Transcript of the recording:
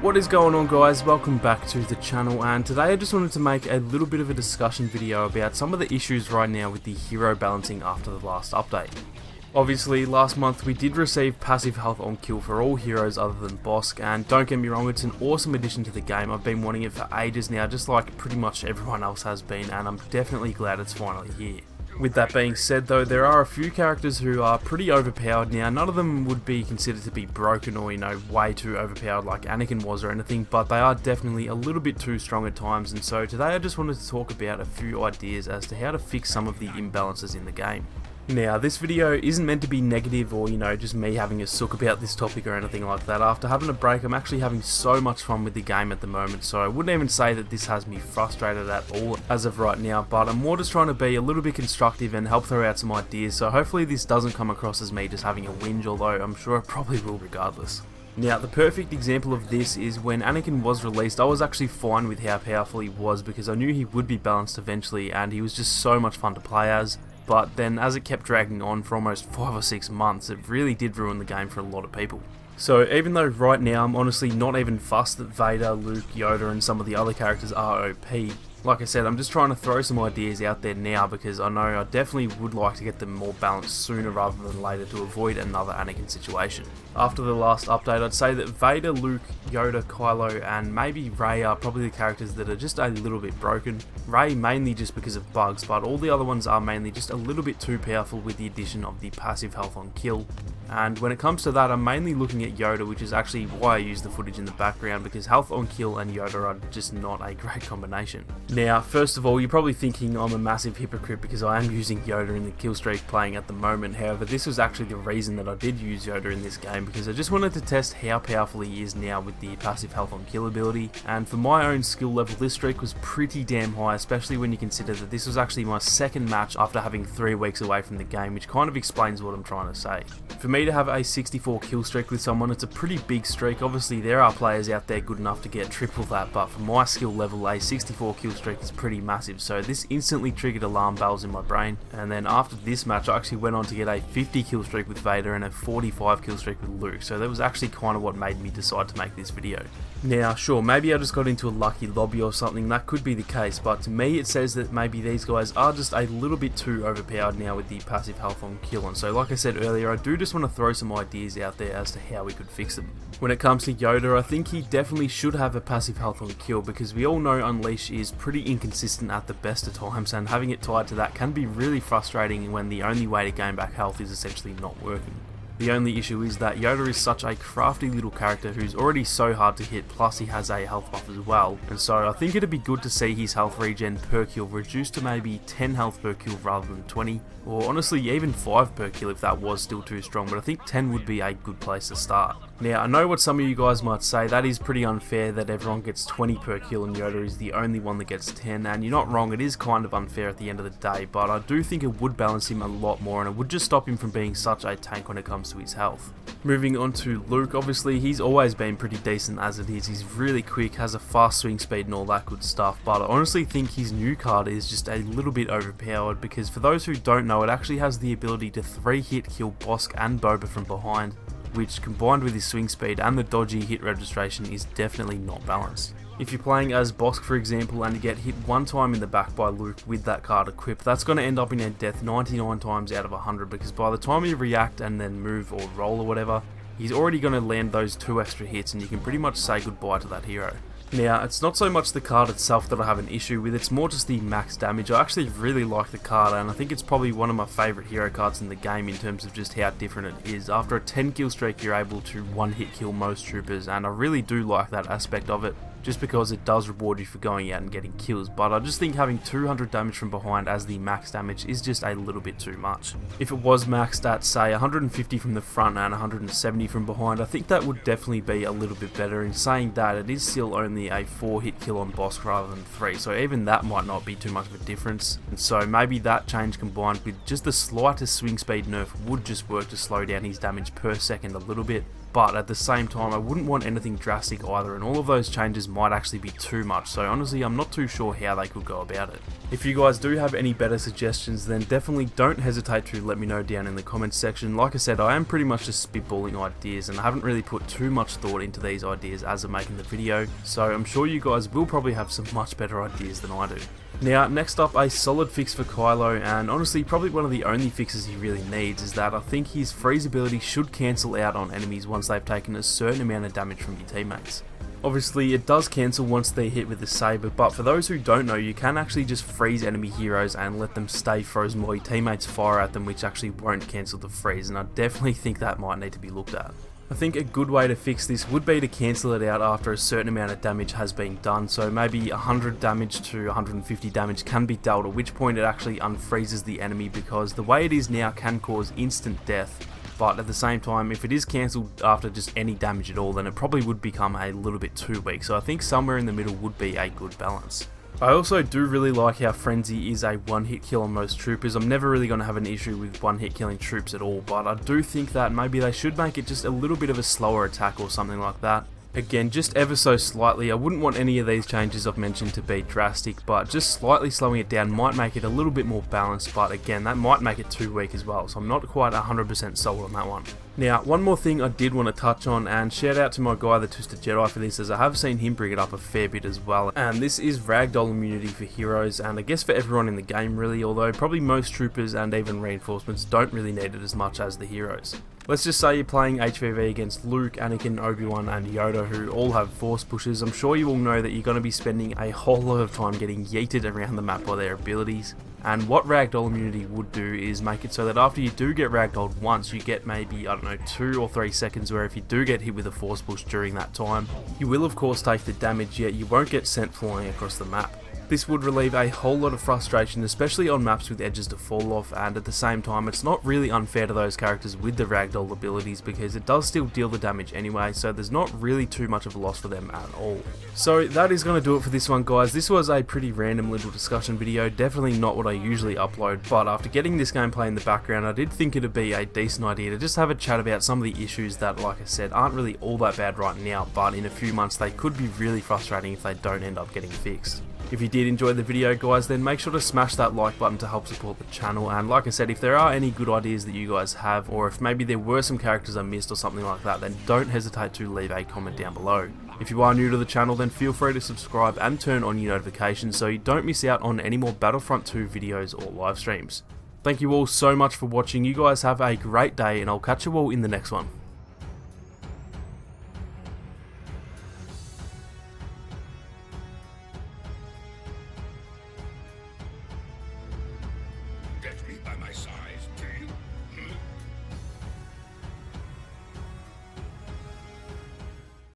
What is going on, guys? Welcome back to the channel, and today I just wanted to make a little bit of a discussion video about some of the issues right now with the hero balancing after the last update. Obviously, last month we did receive passive health on kill for all heroes other than Bosk, and don't get me wrong, it's an awesome addition to the game. I've been wanting it for ages now, just like pretty much everyone else has been, and I'm definitely glad it's finally here. With that being said though, there are a few characters who are pretty overpowered now. None of them would be considered to be broken or, way too overpowered like Anakin was or anything, but they are definitely a little bit too strong at times, and so today I just wanted to talk about a few ideas as to how to fix some of the imbalances in the game. Now, this video isn't meant to be negative or, just me having a sook about this topic or anything like that. After having a break, I'm actually having so much fun with the game at the moment, so I wouldn't even say that this has me frustrated at all as of right now, but I'm more just trying to be a little bit constructive and help throw out some ideas, so hopefully this doesn't come across as me just having a whinge, although I'm sure it probably will regardless. Now, the perfect example of this is when Anakin was released. I was actually fine with how powerful he was because I knew he would be balanced eventually, and he was just so much fun to play as. But then as it kept dragging on for almost 5 or 6 months, it really did ruin the game for a lot of people. So even though right now I'm honestly not even fussed that Vader, Luke, Yoda and some of the other characters are OP, like I said, I'm just trying to throw some ideas out there now because I know I definitely would like to get them more balanced sooner rather than later to avoid another Anakin situation. After the last update, I'd say that Vader, Luke, Yoda, Kylo and maybe Rey are probably the characters that are just a little bit broken. Rey mainly just because of bugs, but all the other ones are mainly just a little bit too powerful with the addition of the passive health on kill. And when it comes to that, I'm mainly looking at Yoda, which is actually why I use the footage in the background, because health on kill and Yoda are just not a great combination. Now, first of all, you're probably thinking I'm a massive hypocrite because I am using Yoda in the kill streak playing at the moment. However, this was actually the reason that I did use Yoda in this game, because I just wanted to test how powerful he is now with the passive health on kill ability. And for my own skill level, this streak was pretty damn high, especially when you consider that this was actually my second match after having 3 weeks away from the game, which kind of explains what I'm trying to say. For me to have a 64 kill streak with someone, it's a pretty big streak. Obviously there are players out there good enough to get triple that, but for my skill level, a 64 kill streak is pretty massive, so this instantly triggered alarm bells in my brain. And then after this match, I actually went on to get a 50 kill streak with Vader and a 45 kill streak with Luke, so that was actually kind of what made me decide to make this video. Now sure, maybe I just got into a lucky lobby or something, that could be the case, but to me it says that maybe these guys are just a little bit too overpowered now with the passive health on kill. And so like I said earlier, I do just want to throw some ideas out there as to how we could fix them. When it comes to Yoda, I think he definitely should have a passive health on kill, because we all know Unleash is pretty inconsistent at the best of times, and having it tied to that can be really frustrating when the only way to gain back health is essentially not working. The only issue is that Yoda is such a crafty little character who's already so hard to hit, plus he has a health buff as well, and so I think it'd be good to see his health regen per kill reduced to maybe 10 health per kill rather than 20, or honestly even 5 per kill if that was still too strong, but I think 10 would be a good place to start. Now, I know what some of you guys might say, that is pretty unfair that everyone gets 20 per kill and Yoda is the only one that gets 10, and you're not wrong, it is kind of unfair at the end of the day, but I do think it would balance him a lot more and it would just stop him from being such a tank when it comes to his health. Moving on to Luke, obviously he's always been pretty decent as it is. He's really quick, has a fast swing speed and all that good stuff, but I honestly think his new card is just a little bit overpowered, because for those who don't know, it actually has the ability to 3-hit kill Bosk and Boba from behind, which combined with his swing speed and the dodgy hit registration is definitely not balanced. If you're playing as Bosk for example and you get hit one time in the back by Luke with that card equipped, that's going to end up in a death 99 times out of 100, because by the time you react and then move or roll or whatever, he's already going to land those 2 extra hits and you can pretty much say goodbye to that hero. Now, it's not so much the card itself that I have an issue with, it's more just the max damage. I actually really like the card and I think it's probably one of my favourite hero cards in the game in terms of just how different it is. After a 10 kill streak you're able to 1-hit kill most troopers, and I really do like that aspect of it, just because it does reward you for going out and getting kills, but I just think having 200 damage from behind as the max damage is just a little bit too much. If it was maxed at say 150 from the front and 170 from behind, I think that would definitely be a little bit better. In saying that, it is still only a 4-hit kill on Bosk rather than 3, so even that might not be too much of a difference, and so maybe that change combined with just the slightest swing speed nerf would just work to slow down his damage per second a little bit. but at the same time I wouldn't want anything drastic either, and all of those changes might actually be too much, so honestly I'm not too sure how they could go about it. If you guys do have any better suggestions, then definitely don't hesitate to let me know down in the comments section. Like I said, I am pretty much just spitballing ideas and I haven't really put too much thought into these ideas as of making the video, so I'm sure you guys will probably have some much better ideas than I do. Now, next up, a solid fix for Kylo, and honestly probably one of the only fixes he really needs, is that I think his freeze ability should cancel out on enemies once they've taken a certain amount of damage from your teammates. Obviously it does cancel once they're hit with the saber, but for those who don't know, you can actually just freeze enemy heroes and let them stay frozen while your teammates fire at them, which actually won't cancel the freeze, and I definitely think that might need to be looked at. I think a good way to fix this would be to cancel it out after a certain amount of damage has been done, so maybe 100 damage to 150 damage can be dealt, at which point it actually unfreezes the enemy, because the way it is now can cause instant death. But at the same time, if it is cancelled after just any damage at all, then it probably would become a little bit too weak, so I think somewhere in the middle would be a good balance. I also do really like how Frenzy is a one-hit kill on most troopers. I'm never really going to have an issue with one-hit killing troops at all, but I do think that maybe they should make it just a little bit of a slower attack or something like that. Again, just ever so slightly. I wouldn't want any of these changes I've mentioned to be drastic, but just slightly slowing it down might make it a little bit more balanced, but again, that might make it too weak as well, so I'm not quite 100% sold on that one. Now, one more thing I did want to touch on, and shout out to my guy the Twisted Jedi for this, as I have seen him bring it up a fair bit as well, and this is ragdoll immunity for heroes, and I guess for everyone in the game really, although probably most troopers and even reinforcements don't really need it as much as the heroes. Let's just say you're playing HVV against Luke, Anakin, Obi-Wan and Yoda, who all have force pushes. I'm sure you all know that you're going to be spending a whole lot of time getting yeeted around the map by their abilities. And what ragdoll immunity would do is make it so that after you do get ragdolled once, you get maybe, I don't know, 2 or 3 seconds where if you do get hit with a force push during that time, you will of course take the damage, yet you won't get sent flying across the map. This would relieve a whole lot of frustration, especially on maps with edges to fall off, and at the same time it's not really unfair to those characters with the ragdoll abilities because it does still deal the damage anyway, so there's not really too much of a loss for them at all. So that is going to do it for this one, guys. This was a pretty random little discussion video, definitely not what I usually upload, but after getting this gameplay in the background I did think it'd be a decent idea to just have a chat about some of the issues that, like I said, aren't really all that bad right now, but in a few months they could be really frustrating if they don't end up getting fixed. If you did enjoy the video, guys, then make sure to smash that like button to help support the channel, and like I said, if there are any good ideas that you guys have, or if maybe there were some characters I missed or something like that, then don't hesitate to leave a comment down below. If you are new to the channel, then feel free to subscribe and turn on your notifications so you don't miss out on any more Battlefront 2 videos or live streams. Thank you all so much for watching. You guys have a great day, and I'll catch you all in the next one.